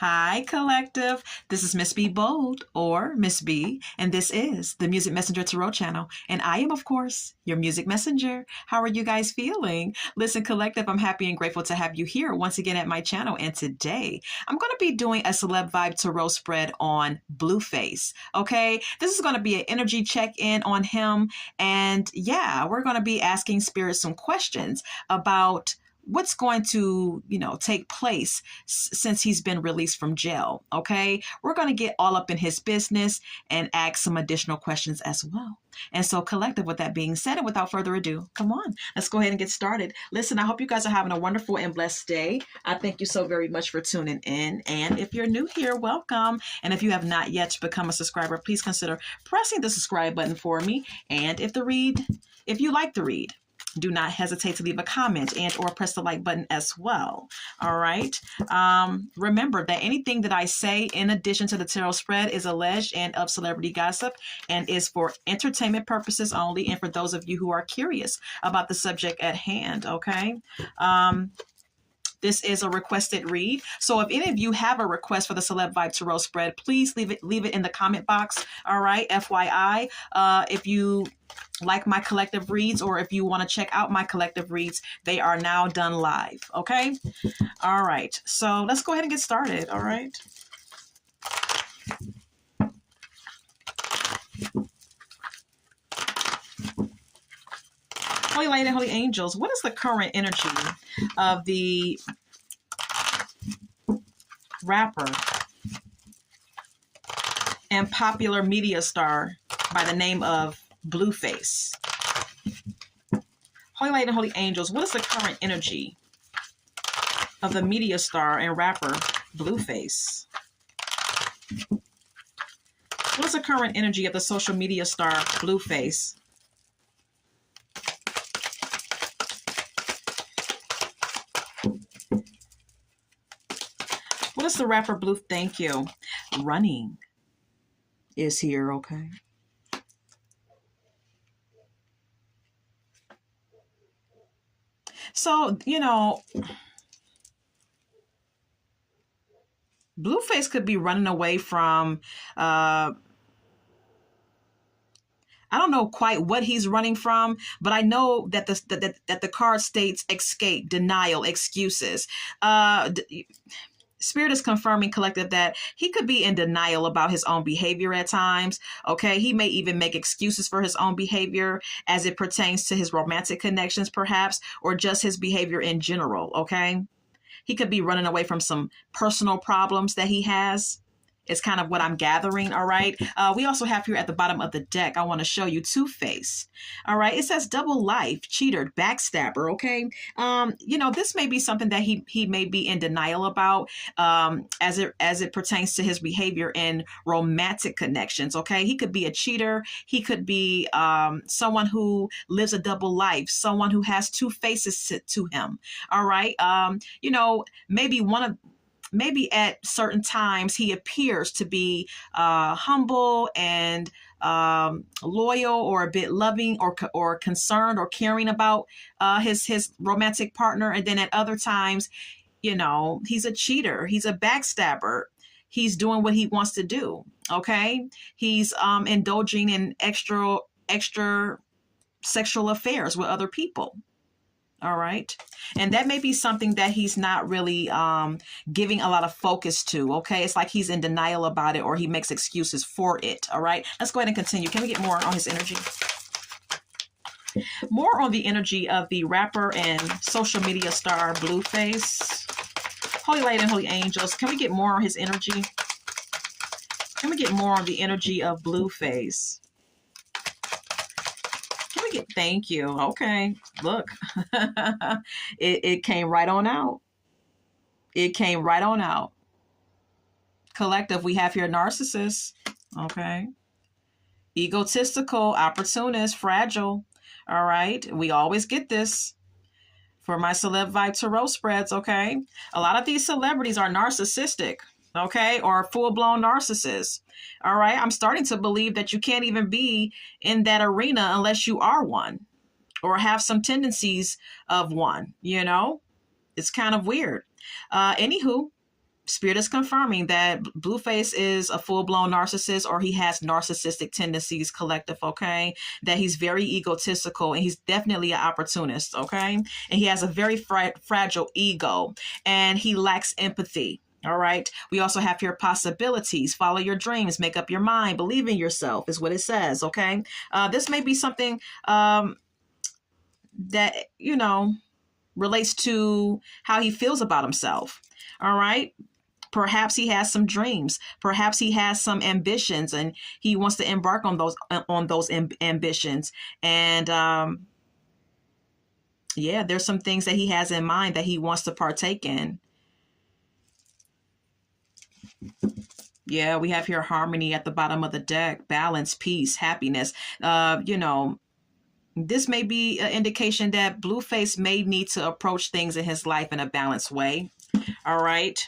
Hi, collective. This is Miss B Bold or Miss B, and this is the Music Messenger Tarot channel. And I am, of course, your music messenger. How are you guys feeling? Listen, collective, I'm happy and grateful to have you here once again at my channel. And today I'm going to be doing a Celeb Vibe Tarot spread on Blueface. Okay, this is going to be an energy check-in on him. And yeah, we're going to be asking Spirit some questions about what's going to, take place since he's been released from jail. Okay. We're going to get all up in his business and ask some additional questions as well. And so, collective, with that being said, and without further ado, come on, let's go ahead and get started. Listen, I hope you guys are having a wonderful and blessed day. I thank you so very much for tuning in. And if you're new here, welcome. And if you have not yet become a subscriber, please consider pressing the subscribe button for me. And if you like the read, do not hesitate to leave a comment and or press the like button as well. All right. Remember that anything that I say in addition to the tarot spread is alleged and of celebrity gossip and is for entertainment purposes only. And for those of you who are curious about the subject at hand. Okay. This is a requested read. So if any of you have a request for the Celeb Vibe Tarot spread, please leave it in the comment box. All right. FYI, if you like my collective reads or if you want to check out my collective reads, they are now done live. Okay. All right. So let's go ahead and get started. All right. Holy Light and Holy Angels, what is the current energy of the rapper and popular media star by the name of Blueface? Holy Light and Holy Angels, what is the current energy of the media star and rapper Blueface? What is the current energy of the social media star Blueface? What is the rapper Blue? Thank you. Running is here, okay? So, Blueface could be running away from, I don't know quite what he's running from, but I know that the card states escape, denial, excuses. Spirit is confirming, collective, that he could be in denial about his own behavior at times. Okay. He may even make excuses for his own behavior as it pertains to his romantic connections, perhaps, or just his behavior in general. Okay. He could be running away from some personal problems that he has. It's kind of what I'm gathering. All right. We also have here at the bottom of the deck, I want to show you Two-Faced. All right. It says double life, cheater, backstabber. Okay. This may be something that he may be in denial about as it pertains to his behavior in romantic connections. Okay. He could be a cheater. He could be someone who lives a double life, someone who has two faces to him. All right. Maybe at certain times he appears to be humble and loyal or a bit loving or concerned or caring about his romantic partner. And then at other times, he's a cheater. He's a backstabber. He's doing what he wants to do. Okay. He's indulging in extra sexual affairs with other people. All right. And that may be something that he's not really giving a lot of focus to. Okay. It's like he's in denial about it or he makes excuses for it. All right. Let's go ahead and continue. Can we get more on his energy? More on the energy of the rapper and social media star Blueface. Holy Light and Holy Angels. Can we get more on his energy? Can we get more on the energy of Blueface? Thank you. Okay. Look, it came right on out. It came right on out. Collective, we have here narcissists. Okay. Egotistical, opportunist, fragile. All right. We always get this for my Celeb Vibe Tarot spreads. Okay. A lot of these celebrities are narcissistic. Okay. Or full-blown narcissists. All right. I'm starting to believe that you can't even be in that arena unless you are one or have some tendencies of one, It's kind of weird. Anywho, Spirit is confirming that Blueface is a full-blown narcissist, or he has narcissistic tendencies, collective, okay? That he's very egotistical, and he's definitely an opportunist, okay? And he has a very fragile ego, and he lacks empathy. All right. We also have here possibilities. Follow your dreams. Make up your mind. Believe in yourself is what it says. Okay. This may be something that, relates to how he feels about himself. All right. Perhaps he has some dreams. Perhaps he has some ambitions, and he wants to embark on those ambitions. And yeah, there's some things that he has in mind that he wants to partake in. Yeah, we have here harmony at the bottom of the deck, balance, peace, happiness. This may be an indication that Blueface may need to approach things in his life in a balanced way. All right.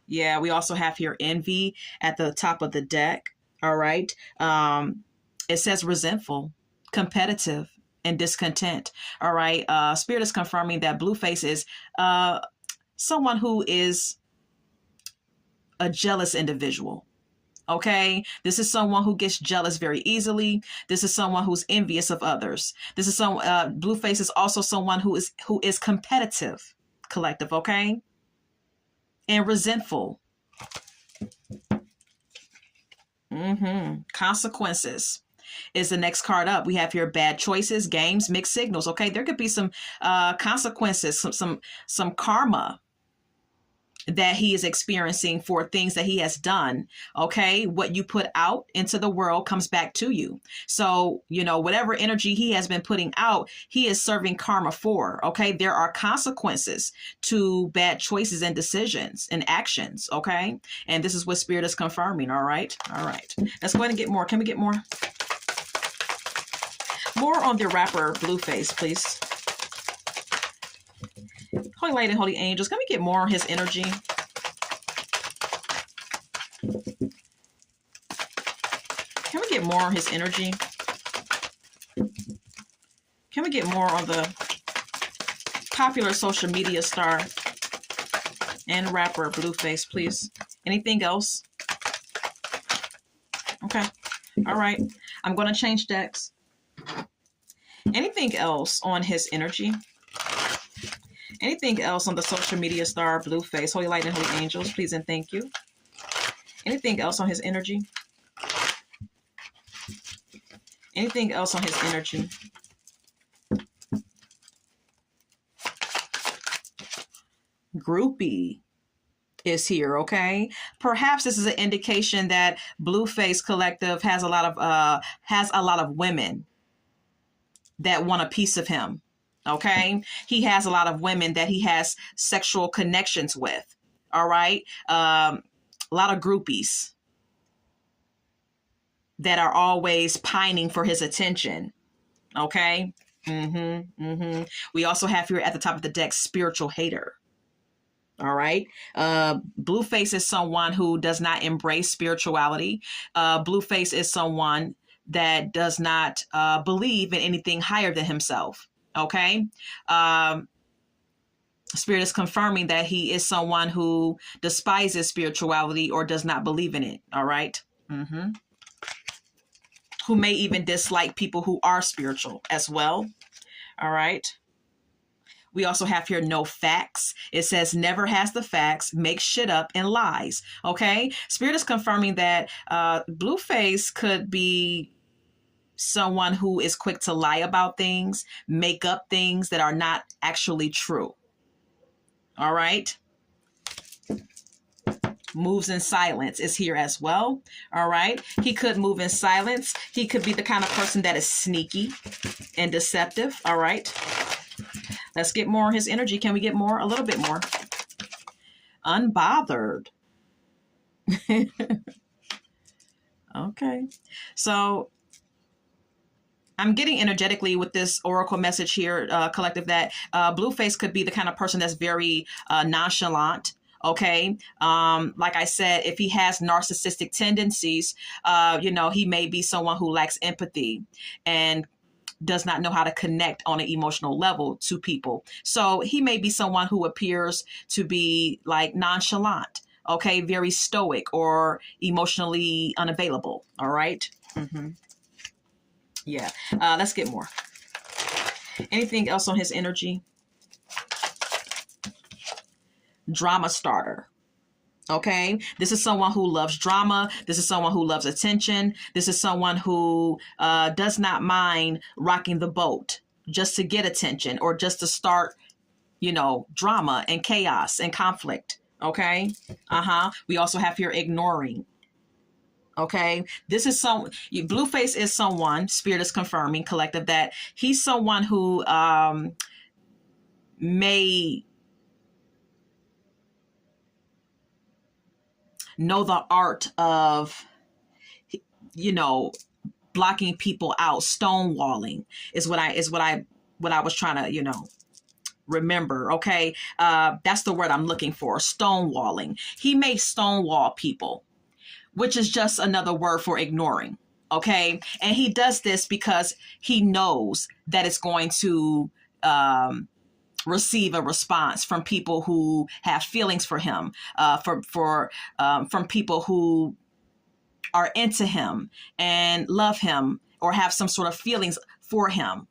Yeah, we also have here envy at the top of the deck. All right. It says resentful, competitive, and discontent. All right. Spirit is confirming that Blueface is someone who is a jealous individual. Okay. This is someone who gets jealous very easily. This is someone who's envious of others. This is Blueface is also someone who is competitive, collective. Okay. And resentful. Consequences is the next card up. We have here bad choices, games, mixed signals. Okay. There could be some consequences, some karma that he is experiencing for things that he has done. Okay. What you put out into the world comes back to you. So, whatever energy he has been putting out, he is serving karma for. Okay. There are consequences to bad choices and decisions and actions. Okay. And this is what Spirit is confirming. All right. All right. Let's go ahead and get more. Can we get more? More on the rapper Blueface, please. Holy Light and Holy Angels, can we get more on his energy? Can we get more on his energy? Can we get more on the popular social media star and rapper Blueface, please? Anything else? Okay. All right. I'm going to change decks. Anything else on his energy? Anything else on the social media star Blueface, Holy Light and Holy Angels, please and thank you. Anything else on his energy? Anything else on his energy? Groupie is here, okay? Perhaps this is an indication that Blueface collective has a lot of women that want a piece of him. Okay. He has a lot of women that he has sexual connections with. All right. A lot of groupies that are always pining for his attention. Okay. We also have here at the top of the deck, spiritual hater. All right. Blueface is someone who does not embrace spirituality. Blueface is someone that does not believe in anything higher than himself. Okay. Spirit is confirming that he is someone who despises spirituality or does not believe in it. All right. Who may even dislike people who are spiritual as well. All right. We also have here no facts. It says never has the facts, makes shit up and lies. Okay. Spirit is confirming that Blueface could be someone who is quick to lie about things, make up things that are not actually true. All right. Moves in silence is here as well. All right. He could move in silence. He could be the kind of person that is sneaky and deceptive. All right. Let's get more of his energy. Can we get more? A little bit more. Unbothered. Okay. So I'm getting energetically with this oracle message here, collective, that Blueface could be the kind of person that's very nonchalant. Okay. Like I said, if he has narcissistic tendencies, he may be someone who lacks empathy and does not know how to connect on an emotional level to people. So he may be someone who appears to be like nonchalant, okay, very stoic or emotionally unavailable. All right. Yeah. Let's get more. Anything else on his energy? Drama starter. Okay, this is someone who loves drama. This is someone who loves attention. This is someone who does not mind rocking the boat just to get attention or just to start, drama and chaos and conflict. Okay. We also have here ignoring. Okay, this is Blueface is someone, Spirit is confirming, collective, that he's someone who may know the art of, blocking people out. Stonewalling is what I was trying to, remember. Okay. That's the word I'm looking for. Stonewalling. He may stonewall people, which is just another word for ignoring. Okay. And he does this because he knows that it's going to, receive a response from people who have feelings for him, from people who are into him and love him or have some sort of feelings for him,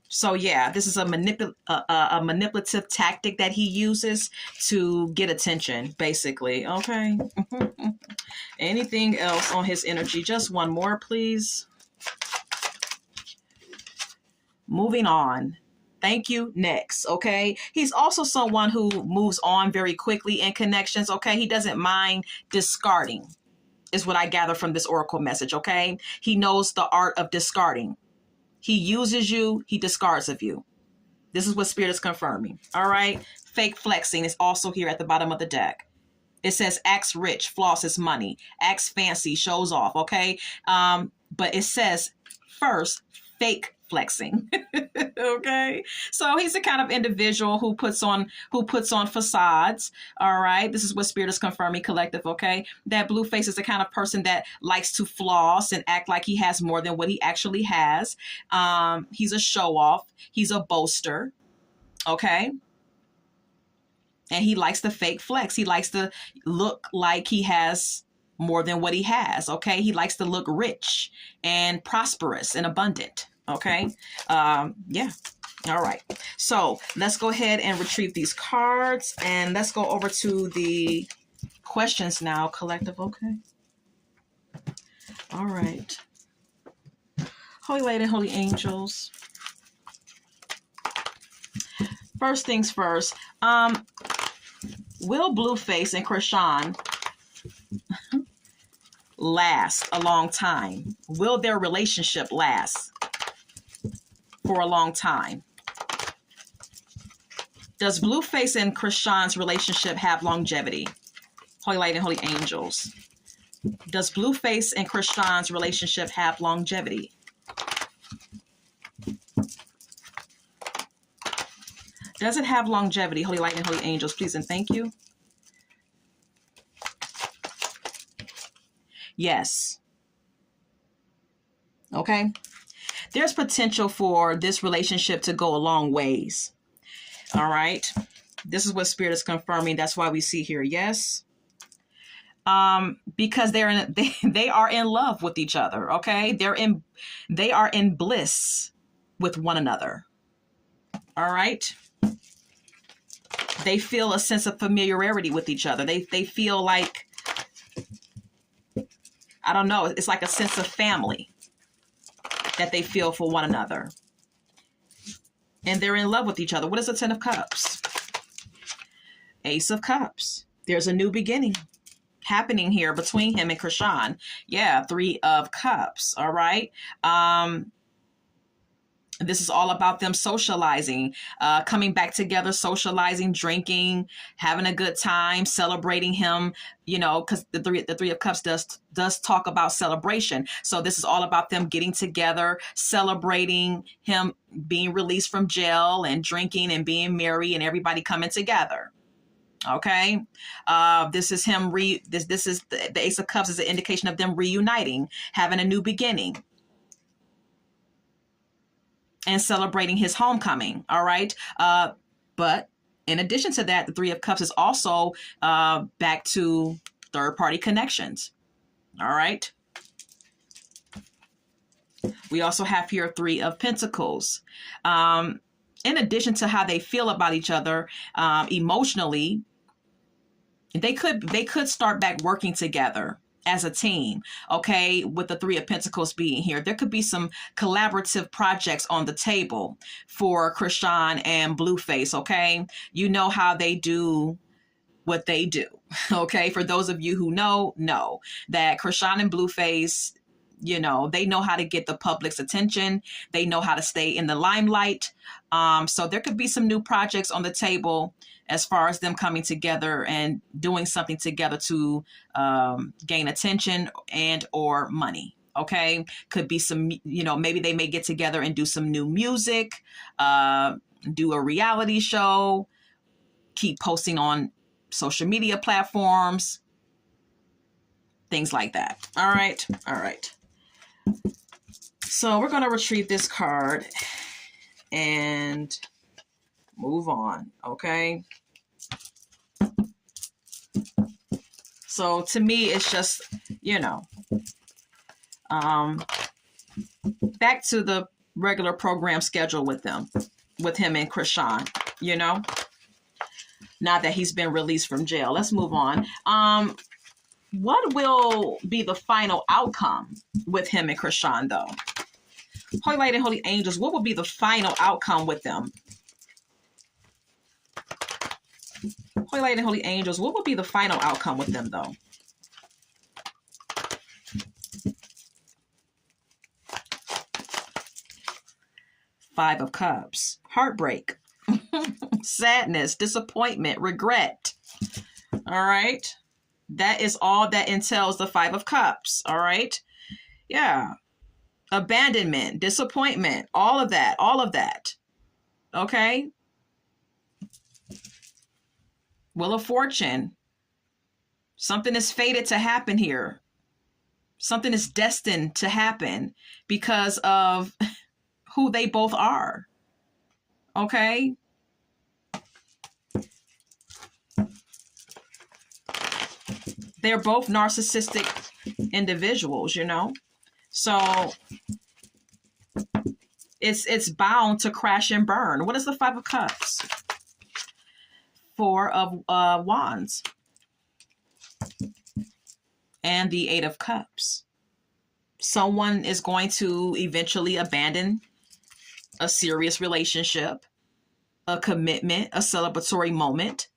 So yeah, this is a manipulative tactic that he uses to get attention, basically. Okay. Anything else on his energy? Just one more, please. Moving on. Thank you. Next. Okay. He's also someone who moves on very quickly in connections. Okay. He doesn't mind discarding, is what I gather from this oracle message. Okay. He knows the art of discarding. He uses you. He discards of you. This is what Spirit is confirming. All right. Fake flexing is also here at the bottom of the deck. It says acts rich, flosses money, acts fancy, shows off. Okay. But it says first, fake flexing. Okay. So he's the kind of individual who puts on facades. All right. This is what Spirit is confirming, collective. Okay. That Blueface is the kind of person that likes to floss and act like he has more than what he actually has. He's a show off. He's a boaster. Okay. And he likes to fake flex. He likes to look like he has more than what he has. Okay. He likes to look rich and prosperous and abundant. Okay. Yeah. All right. So let's go ahead and retrieve these cards and let's go over to the questions now, collective. Okay. All right. Holy Lady, Holy Angels. First things first. Will Blueface and Krishan last a long time? Will their relationship last for a long time? Does Blueface and Krishan's relationship have longevity? Holy Light and Holy Angels. Does Blueface and Krishan's relationship have longevity? Does it have longevity? Holy Light and Holy Angels, please and thank you. Yes. Okay. There's potential for this relationship to go a long ways. All right. This is what Spirit is confirming. That's why we see here. Yes. Because they are in love with each other. Okay. They are in bliss with one another. All right. They feel a sense of familiarity with each other. They feel like, I don't know, it's like a sense of family that they feel for one another. And they're in love with each other. What is the Ten of Cups? Ace of Cups. There's a new beginning happening here between him and Krishan. Yeah, Three of Cups. All right. This is all about them socializing, coming back together, socializing, drinking, having a good time, celebrating him, because the Three of Cups does talk about celebration. So this is all about them getting together, celebrating him being released from jail and drinking and being merry and everybody coming together. Okay. This is him. This is the Ace of Cups is an indication of them reuniting, having a new beginning. and celebrating his homecoming. All right. But in addition to that, the Three of Cups is also back to third party connections. All right. We also have here Three of Pentacles. In addition to how they feel about each other emotionally, they could start back working together as a team. Okay, with the Three of Pentacles being here, there could be some collaborative projects on the table for Krishan and Blueface. Okay, you know how they do what they do. Okay, for those of you who know that Krishan and Blueface, you know, they know how to get the public's attention. They know how to stay in the limelight. So there could be some new projects on the table as far as them coming together and doing something together to gain attention and or money. Okay, could be some, you know, maybe they may get together and do some new music, do a reality show, keep posting on social media platforms, things like that. All right. So we're going to retrieve this card and move on. Okay. So to me, it's just, you know, back to the regular program schedule with him and Krishan, you know, now that he's been released from jail. Let's move on. What will be the final outcome with him and Krishan, though? Holy Light and Holy Angels, what will be the final outcome with them? Holy Light and Holy Angels, what will be the final outcome with them, though? Five of Cups. Heartbreak. Sadness, disappointment, regret. All right. That is all that entails the Five of Cups. All right. Yeah. Abandonment, disappointment, all of that. Okay. Wheel of Fortune. Something is fated to happen here. Something is destined to happen because of who they both are. Okay. They're both narcissistic individuals, you know. So it's bound to crash and burn. What is the Five of Cups? Four of Wands. And the Eight of Cups. Someone is going to eventually abandon a serious relationship, a commitment, a celebratory moment.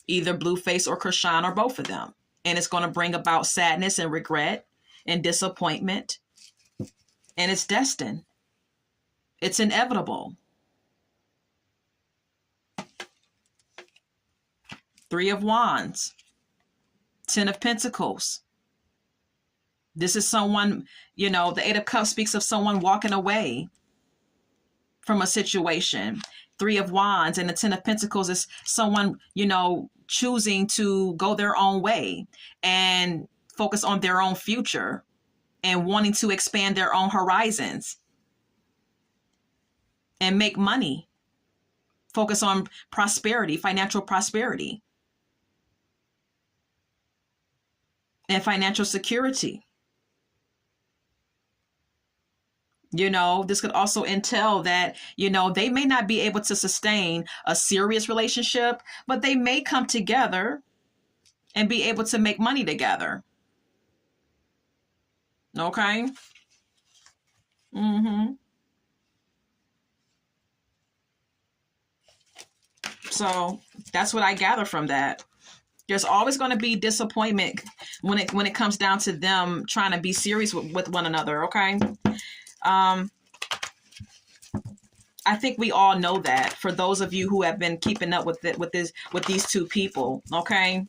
Either Blueface or Krishan or both of them. And it's going to bring about sadness and regret and disappointment. And it's destined. It's inevitable. Three of Wands. Ten of Pentacles. This is someone, you know, the Eight of Cups speaks of someone walking away from a situation. Three of Wands and the Ten of Pentacles is someone, you know, choosing to go their own way and focus on their own future and wanting to expand their own horizons and make money. Focus on prosperity, financial prosperity, and financial security. You know, this could also entail that, you know, they may not be able to sustain a serious relationship, but they may come together and be able to make money together. Okay? So that's what I gather from that. There's always going to be disappointment when it comes down to them trying to be serious with one another. Okay. I think we all know that, for those of you who have been keeping up with these two people. Okay.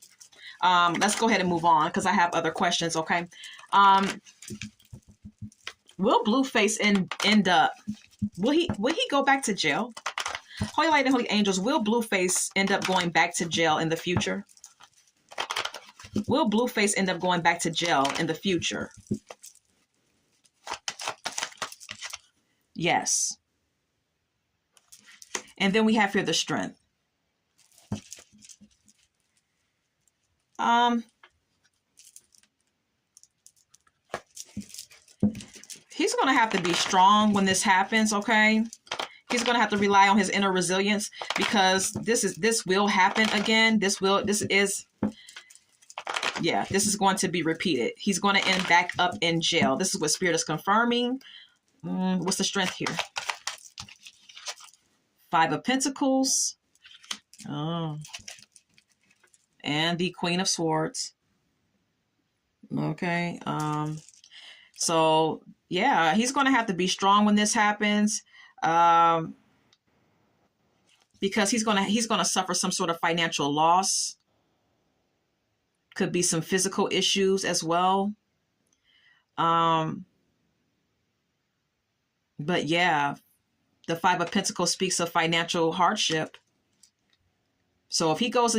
Let's go ahead and move on because I have other questions. Okay. Will Blueface end up? Will he go back to jail? Holy Light and Holy Angels, will Blueface end up going back to jail in the future? Will Blueface end up going back to jail in the future? Yes. And then we have here the Strength. He's going to have to be strong when this happens, okay? He's going to have to rely on his inner resilience, because this will happen again. This is going to be repeated. He's going to end back up in jail. This is what Spirit is confirming. What's the Strength here? 5 of Pentacles. Oh. And the Queen of Swords. Okay. So yeah, he's going to have to be strong when this happens, because he's going to suffer some sort of financial loss. Could be some physical issues as well. But yeah, the 5 of Pentacles speaks of financial hardship. So if he goes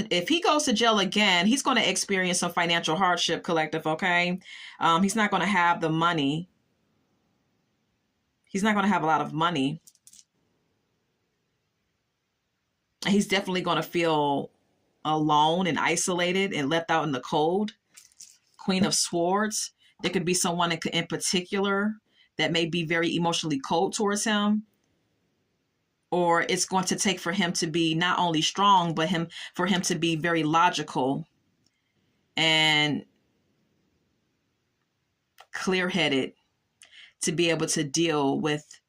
to jail again, he's going to experience some financial hardship, collective, okay? He's not going to have the money. He's not going to have a lot of money. He's definitely going to feel alone and isolated and left out in the cold. Queen of Swords. There could be someone in particular that may be very emotionally cold towards him. Or it's going to take for him to be not only strong, but for him to be very logical and clear-headed to be able to deal with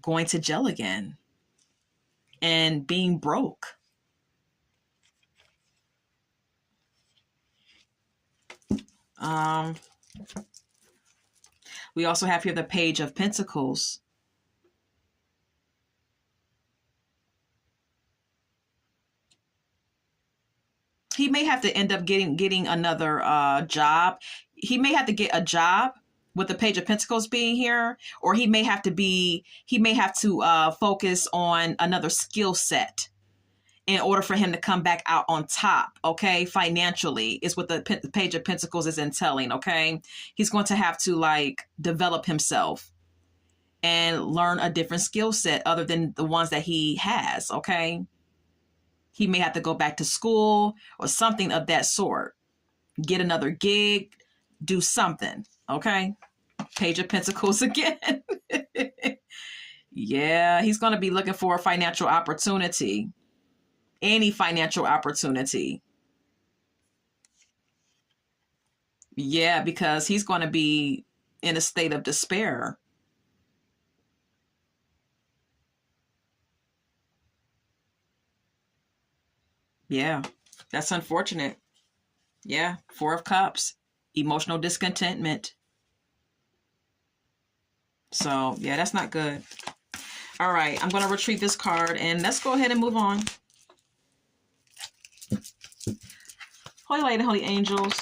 going to jail again and being broke. We also have here the Page of Pentacles. He may have to end up getting another job. He may have to get a job with the Page of Pentacles being here, or he may have to focus on another skill set in order for him to come back out on top, okay? Financially is what the Page of Pentacles is entailing, okay? He's going to have to develop himself and learn a different skill set other than the ones that he has, okay? He may have to go back to school or something of that sort. Get another gig, do something, okay? Page of Pentacles again. Yeah, he's going to be looking for a financial opportunity. Any financial opportunity. Yeah, because he's going to be in a state of despair. Yeah, that's unfortunate. Yeah, 4 of Cups, emotional discontentment. So, yeah, that's not good. All right, I'm going to retrieve this card and let's go ahead and move on. Holy Light and Holy Angels.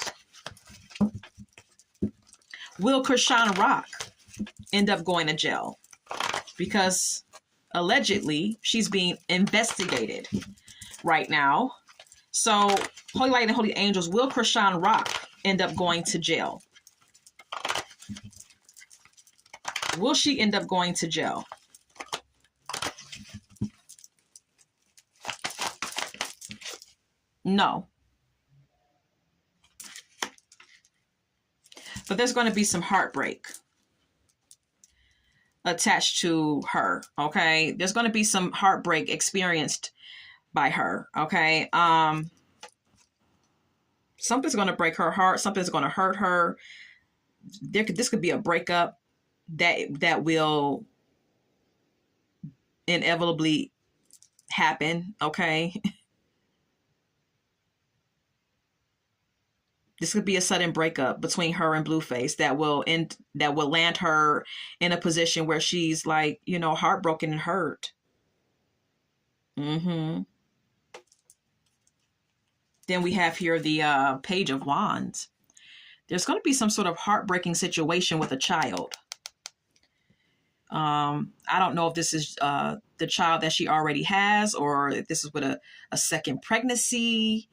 Will Krishan Rock end up going to jail? Because allegedly she's being investigated right now. So, Holy Light and Holy Angels, will Krishan Rock end up going to jail? Will she end up going to jail? No. But there's going to be some heartbreak attached to her, okay? There's going to be some heartbreak experienced by her, okay? Something's going to break her heart. Something's going to hurt her. This could be a breakup that will inevitably happen, okay? This could be a sudden breakup between her and Blueface that will land her in a position where she's heartbroken and hurt. Then we have here the Page of Wands. There's going to be some sort of heartbreaking situation with a child. I don't know if this is the child that she already has, or if this is with a second pregnancy,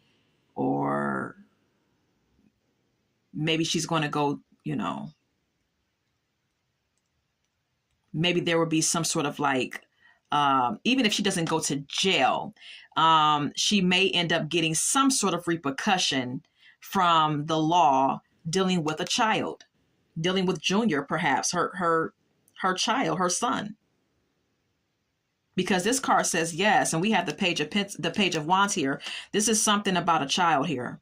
or maybe she's going to go, maybe there would be some sort of like, even if she doesn't go to jail, she may end up getting some sort of repercussion from the law dealing with a child, dealing with Junior, perhaps her child, her son. Because this card says yes, and we have the page of wands here. This is something about a child here.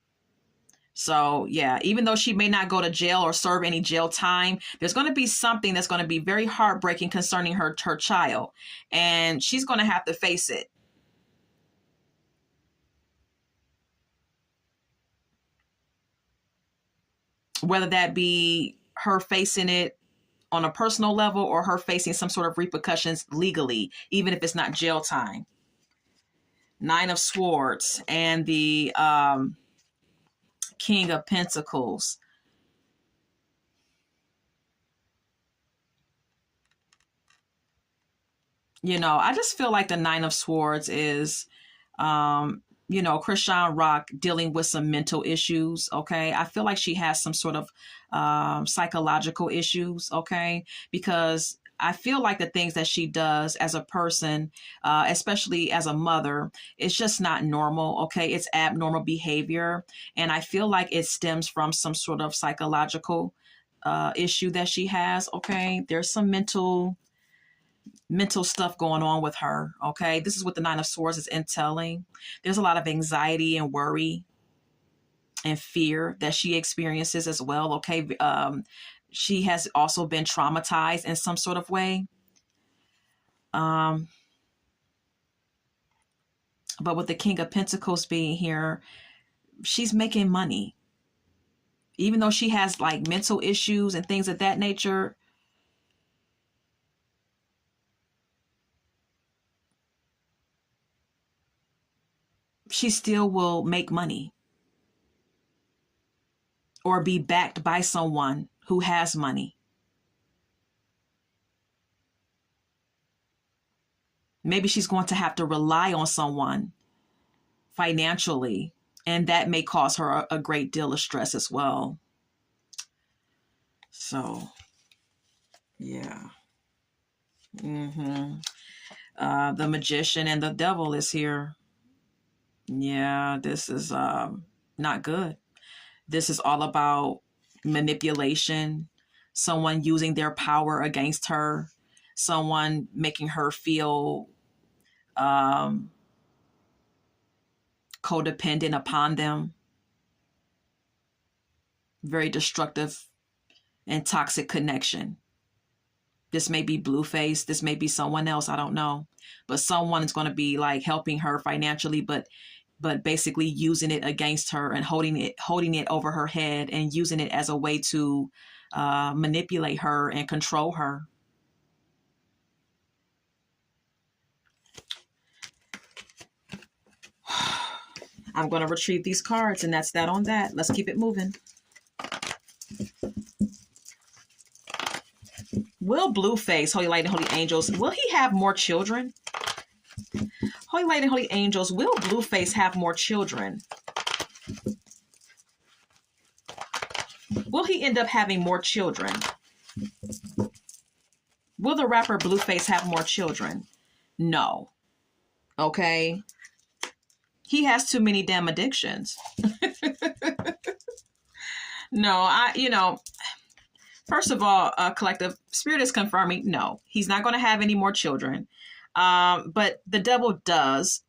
So yeah, even though she may not go to jail or serve any jail time, there's going to be something that's going to be very heartbreaking concerning her child, and she's going to have to face it. Whether that be her facing it on a personal level or her facing some sort of repercussions legally, even if it's not jail time. Nine of Swords and the King of Pentacles. You know, I just feel like the Nine of Swords is, you know, Christian Rock dealing with some mental issues. Okay. I feel like she has some sort of psychological issues. Okay. Because I feel like the things that she does as a person, especially as a mother, it's just not normal. Okay. It's abnormal behavior. And I feel like it stems from some sort of psychological issue that she has. Okay. There's some mental stuff going on with her. Okay. This is what the Nine of Swords is entailing. There's a lot of anxiety and worry and fear that she experiences as well. Okay. She has also been traumatized in some sort of way. But with the King of Pentacles being here, she's making money. Even though she has like mental issues and things of that nature, she still will make money or be backed by someone who has money. Maybe she's going to have to rely on someone financially, and that may cause her a great deal of stress as well. So, yeah. The Magician and the Devil is here. Yeah, this is not good. This is all about manipulation, someone using their power against her, someone making her feel codependent upon them. Very destructive and toxic connection. This may be Blueface. This may be someone else. I don't know. But someone is going to be like helping her financially, but basically using it against her and holding it over her head and using it as a way to manipulate her and control her. I'm going to retrieve these cards, and that's that on that. Let's keep it moving. Will Blueface, Holy Light and Holy Angels, will he have more children? Holy Light and Holy Angels, will Blueface have more children? Will he end up having more children? Will the rapper Blueface have more children? No. Okay. He has too many damn addictions. No, first of all, collective spirit is confirming, no, he's not going to have any more children. But the devil does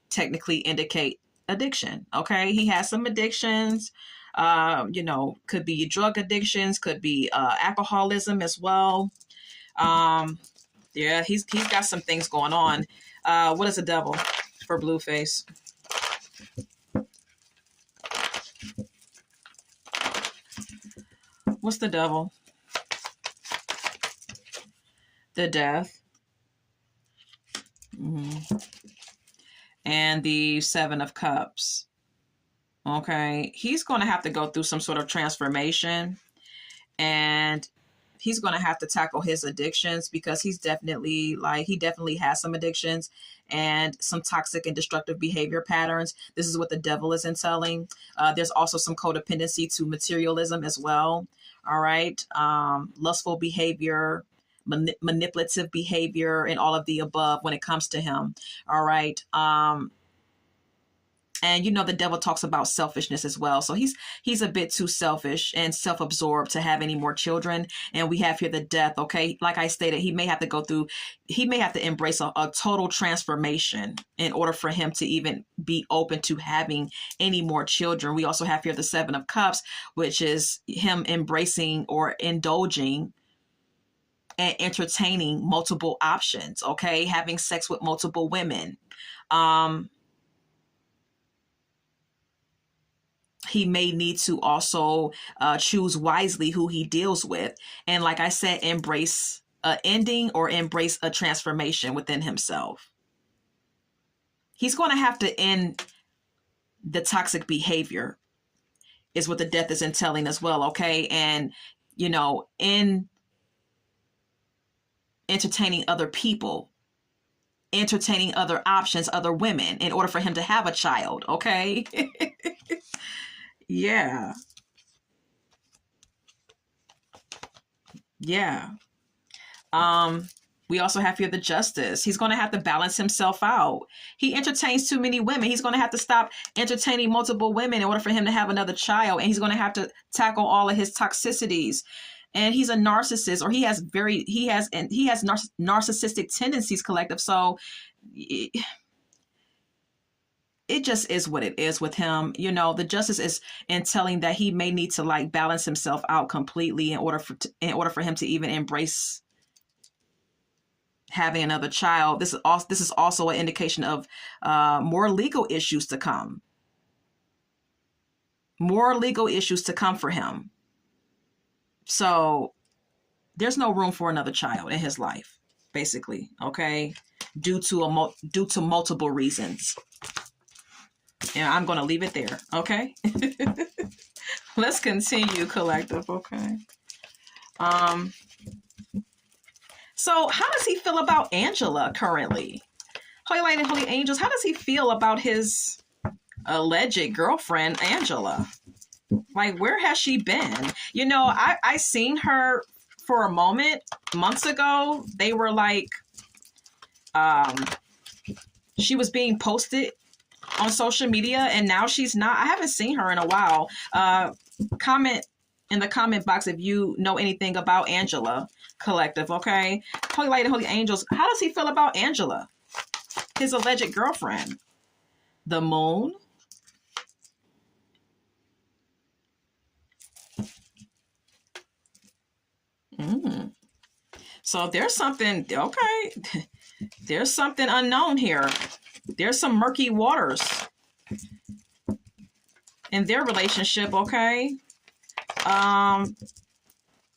technically indicate addiction. Okay. He has some addictions, could be drug addictions, could be alcoholism as well. Yeah, he's got some things going on. What is the devil for Blueface? What's the devil? The Death. And the Seven of Cups. Okay. He's going to have to go through some sort of transformation, and he's going to have to tackle his addictions, because he definitely has some addictions and some toxic and destructive behavior patterns. This is what the devil is entailing. There's also some codependency to materialism as well. All right. Lustful behavior, manipulative behavior and all of the above when it comes to him. All right. And you know the devil talks about selfishness as well. So he's a bit too selfish and self-absorbed to have any more children. And we have here the death. Okay, like I stated, he may have to embrace a total transformation in order for him to even be open to having any more children. We also have here the Seven of Cups, which is him embracing or indulging and entertaining multiple options. Okay, having sex with multiple women. He may need to also choose wisely who he deals with. And like I said, embrace an ending or embrace a transformation within himself. He's going to have to end the toxic behavior is what the death is entailing as well. Okay. And, you know, in entertaining other people, entertaining other options, other women in order for him to have a child. Okay. Yeah. Yeah. We also have here the Justice. He's going to have to balance himself out. He entertains too many women. He's going to have to stop entertaining multiple women in order for him to have another child. And he's going to have to tackle all of his toxicities. And he's a narcissist, or he has narcissistic tendencies, collective. So it just is what it is with him. You know, the Justice is entailing that he may need to like balance himself out completely in order for him to even embrace having another child. This is also an indication of more legal issues to come. More legal issues to come for him. So there's no room for another child in his life, basically. Okay, due to multiple reasons. And I'm going to leave it there. Okay. Let's continue, collective. Okay. So how does he feel about Angela currently? Holy Light and Holy Angels, how does he feel about his alleged girlfriend, Angela? Like, where has she been? You know, I seen her for a moment months ago. They were like, she was being posted on social media, and now she's not. I haven't seen her in a while. Comment in the comment box if you know anything about Angela, collective. Okay, Holy Light and Holy Angels, how does he feel about Angela, his alleged girlfriend? The Moon. So there's something. Okay, there's something unknown here. There's some murky waters in their relationship. Okay.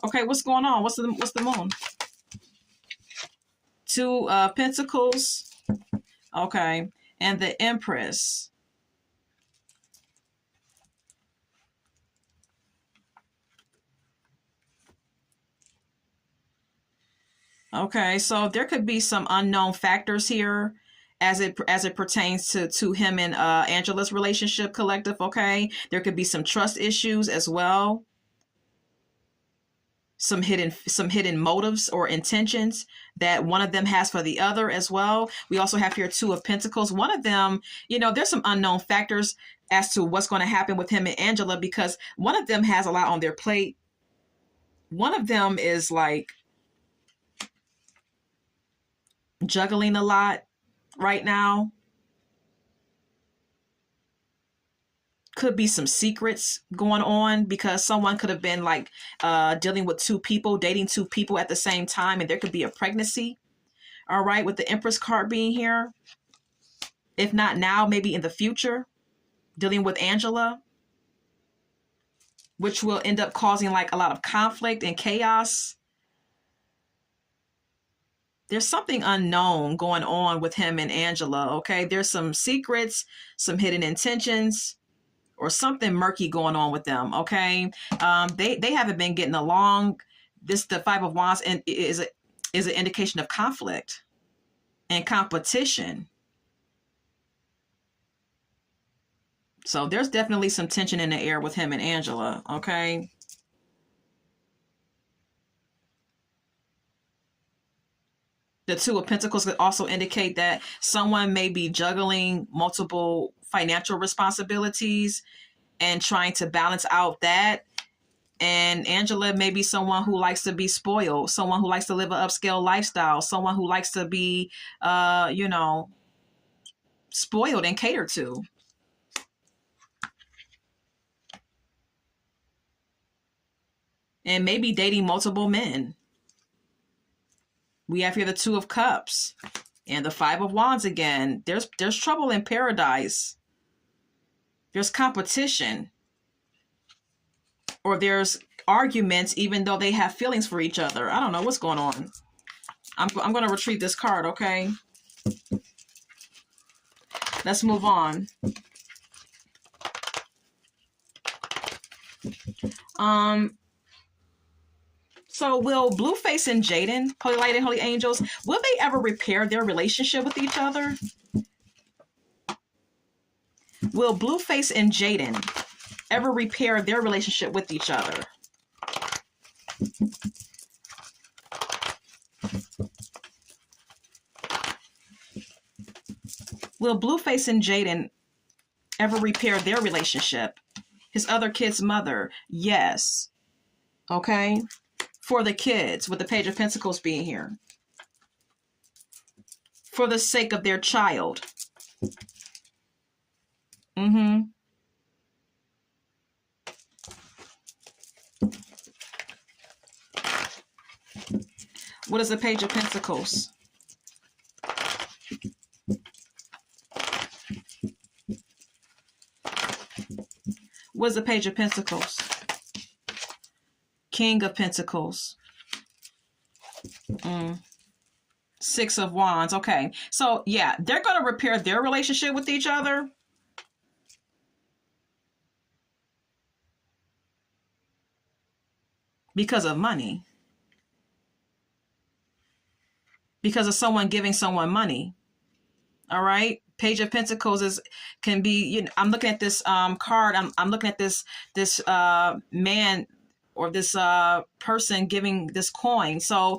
Okay, what's going on? What's the Moon? Two Pentacles. Okay, and the Empress. Okay, so there could be some unknown factors here as it pertains to him and Angela's relationship, collective. Okay, there could be some trust issues as well. Some hidden motives or intentions that one of them has for the other as well. We also have here Two of Pentacles. One of them, you know, there's some unknown factors as to what's going to happen with him and Angela, because one of them has a lot on their plate. One of them is like juggling a lot right now. Could be some secrets going on, because someone could have been like dealing with two people, dating two people at the same time, and there could be a pregnancy. All right, with the Empress card being here. If not now, maybe in the future, dealing with Angela, which will end up causing like a lot of conflict and chaos. There's something unknown going on with him and Angela. Okay, there's some secrets, some hidden intentions, or something murky going on with them. Okay, they haven't been getting along. The Five of Wands is an indication of conflict and competition. So there's definitely some tension in the air with him and Angela. Okay. The Two of Pentacles could also indicate that someone may be juggling multiple financial responsibilities and trying to balance out that. And Angela may be someone who likes to be spoiled, someone who likes to live an upscale lifestyle, someone who likes to be, spoiled and catered to. And maybe dating multiple men. We have here the Two of Cups and the Five of Wands again. There's trouble in paradise. There's competition. Or there's arguments even though they have feelings for each other. I don't know what's going on. I'm going to retrieve this card, okay? Let's move on. So will Blueface and Jaden, Holy Light and Holy Angels, will they ever repair their relationship with each other? Will Blueface and Jaden ever repair their relationship with each other? Will Blueface and Jaden ever repair their relationship? His other kid's mother, yes. Okay. For the kids, with the Page of Pentacles being here. For the sake of their child. What is the Page of Pentacles? What is the Page of Pentacles? King of Pentacles. Six of Wands. Okay. So, yeah, they're going to repair their relationship with each other. Because of money. Because of someone giving someone money. All right. Page of Pentacles can be, I'm looking at this card. I'm looking at this man or this person giving this coin. So,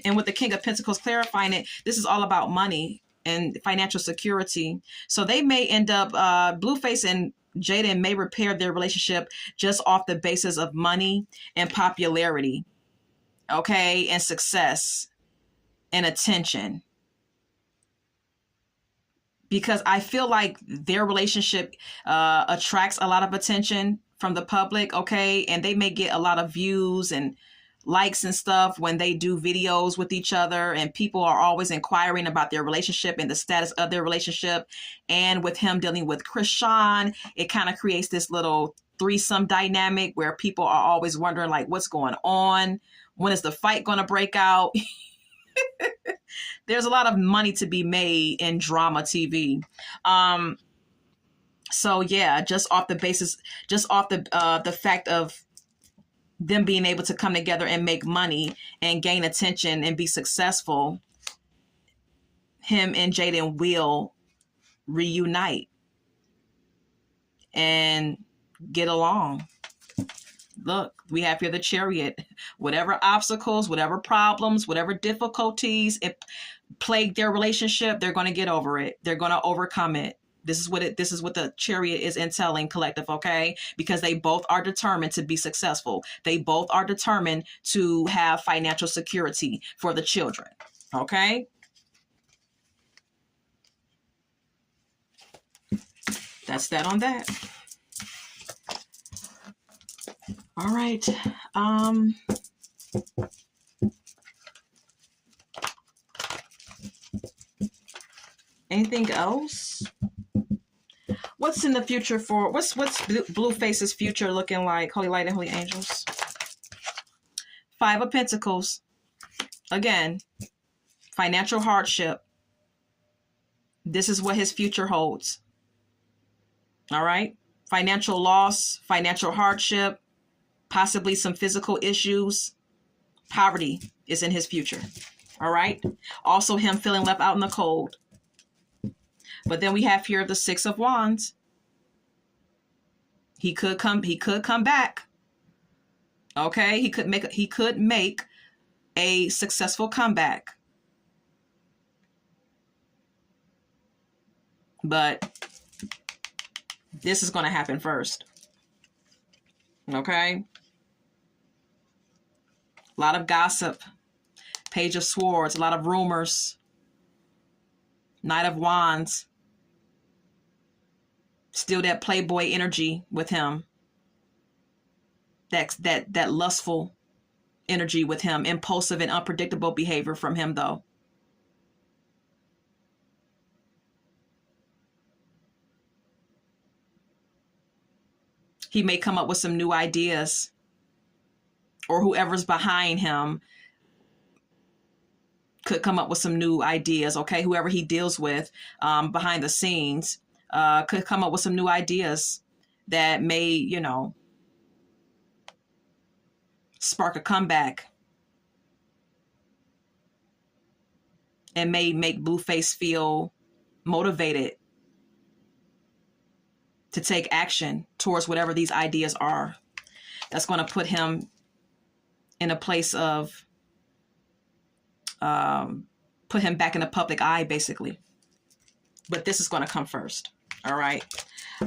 and with the King of Pentacles clarifying it, this is all about money and financial security. So they may end up, Blueface and Jaden may repair their relationship just off the basis of money and popularity. Okay. And success and attention. Because I feel like their relationship attracts a lot of attention from the public, okay? And they may get a lot of views and likes and stuff when they do videos with each other, and people are always inquiring about their relationship and the status of their relationship. And with him dealing with Krishan, it kind of creates this little threesome dynamic where people are always wondering, like, what's going on? When is the fight going to break out? There's a lot of money to be made in drama TV. So yeah, just off the basis, just off the fact of them being able to come together and make money and gain attention and be successful, him and Jaden will reunite and get along. Look, we have here the Chariot. Whatever obstacles, whatever problems, whatever difficulties it plagued their relationship, they're going to get over it. They're going to overcome it. This is what the Chariot is entailing, collective, okay? Because they both are determined to be successful. They both are determined to have financial security for the children, okay? That's that on that. All right. Anything else? What's in the future for, what's Blueface's future looking like? Holy Light and Holy Angels. Five of Pentacles. Again, financial hardship. This is what his future holds. All right. Financial loss, financial hardship, possibly some physical issues. Poverty is in his future. All right. Also him feeling left out in the cold. But then we have here the Six of Wands. He could come back. Okay, he could make a successful comeback. But this is going to happen first. Okay? A lot of gossip. Page of Swords. A lot of rumors. Knight of Wands. Still that playboy energy with him. That lustful energy with him. Impulsive and unpredictable behavior from him, though. He may come up with some new ideas, or whoever's behind him could come up with some new ideas. Okay, whoever he deals with behind the scenes could come up with some new ideas that may, you know, spark a comeback and may make Blueface feel motivated to take action towards whatever these ideas are. That's going to put him in a place of, put him back in the public eye, basically. But this is going to come first. All right.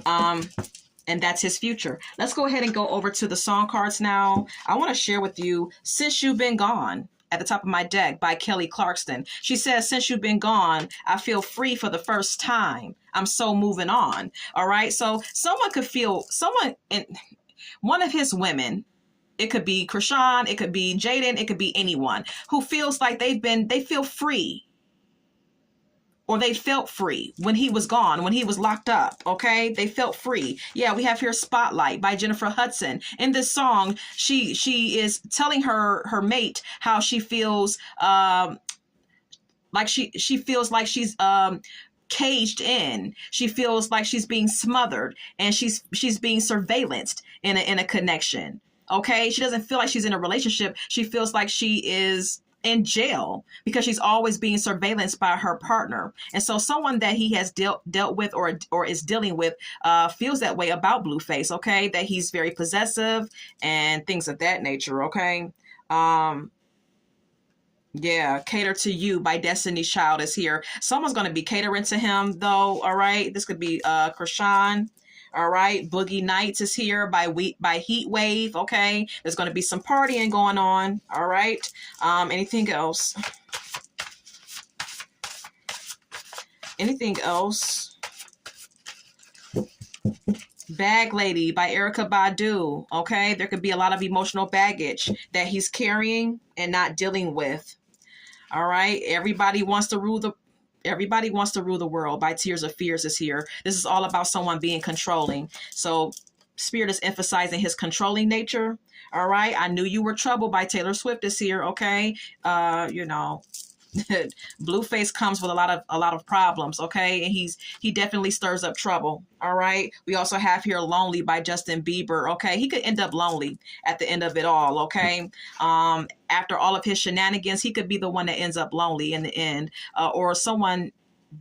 And that's his future. Let's go ahead and go over to the song cards now. I want to share with you Since You've Been Gone at the top of my deck by Kelly Clarkson. She says, since you've been gone, I feel free for the first time. I'm so moving on. All right. So someone could feel, one of his women, it could be Krishan, it could be Jaden, it could be anyone who feels like they feel free, or they felt free when he was gone, when he was locked up. Okay, they felt free. Yeah, we have here Spotlight by Jennifer Hudson. In this song, she is telling her mate how she feels like she feels like she's caged in. She feels like she's being smothered, and she's being surveillanced in a connection. Okay, she doesn't feel like she's in a relationship. She feels like she is in jail because she's always being surveillanced by her partner. And so someone that he has dealt with or is dealing with feels that way about Blueface. Okay, that he's very possessive and things of that nature. Okay. Yeah, Cater to You by Destiny's Child is here. Someone's going to be catering to him, though. All right, this could be Krishan. All right, Boogie Nights is here by Heat Wave. Okay, there's going to be some partying going on. All right, anything else? Anything else? Bag Lady by Erykah Badu. Okay, there could be a lot of emotional baggage that he's carrying and not dealing with. All right, Everybody Wants to Rule the World by Tears of Fears is here. This is all about someone being controlling. So Spirit is emphasizing his controlling nature. All right. I Knew You Were Trouble by Taylor Swift is here. Okay. You know, Blueface comes with a lot of problems. Okay. And he definitely stirs up trouble. All right. We also have here Lonely by Justin Bieber. Okay. He could end up lonely at the end of it all. Okay. After all of his shenanigans, he could be the one that ends up lonely in the end, or someone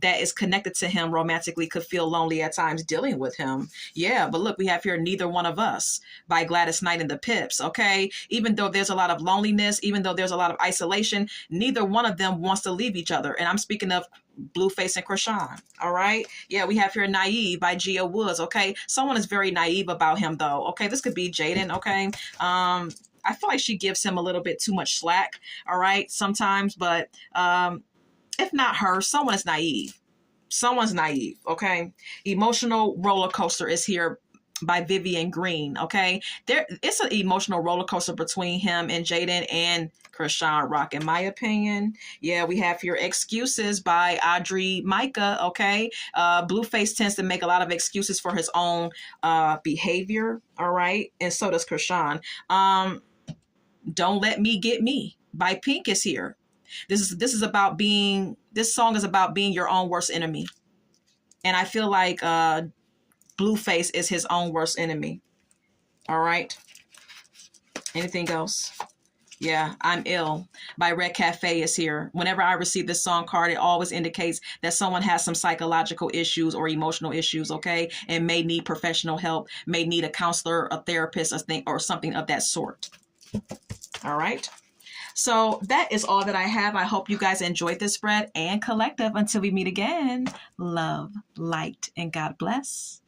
that is connected to him romantically could feel lonely at times dealing with him. Yeah, but look, we have here Neither One of Us by Gladys Knight and the Pips. Okay, even though there's a lot of loneliness, even though there's a lot of isolation, neither one of them wants to leave each other. And I'm speaking of Blueface and Krishan. All right. Yeah, we have here Naive by Gia Woods. Okay, someone is very naive about him, though. Okay, this could be Jaden. Okay. I feel like she gives him a little bit too much slack. All right, sometimes, but if not her, someone is naive. Someone's naive. Okay. Emotional Roller Coaster is here by Vivian Green. Okay. It's an emotional roller coaster between him and Jaden and Krishan Rock, in my opinion. Yeah, we have here Excuses by Audrey Micah. Okay. Blueface tends to make a lot of excuses for his own behavior. All right. And so does Krishan. Don't Let Me Get Me by Pink is here. This song is about being your own worst enemy. And I feel like Blueface is his own worst enemy. All right. Anything else? Yeah, I'm Ill by Red Cafe is here. Whenever I receive this song card, it always indicates that someone has some psychological issues or emotional issues, okay? And may need professional help, may need a counselor, a therapist, or something of that sort. All right. So that is all that I have. I hope you guys enjoyed this spread, and collective. Until we meet again, love, light, and God bless.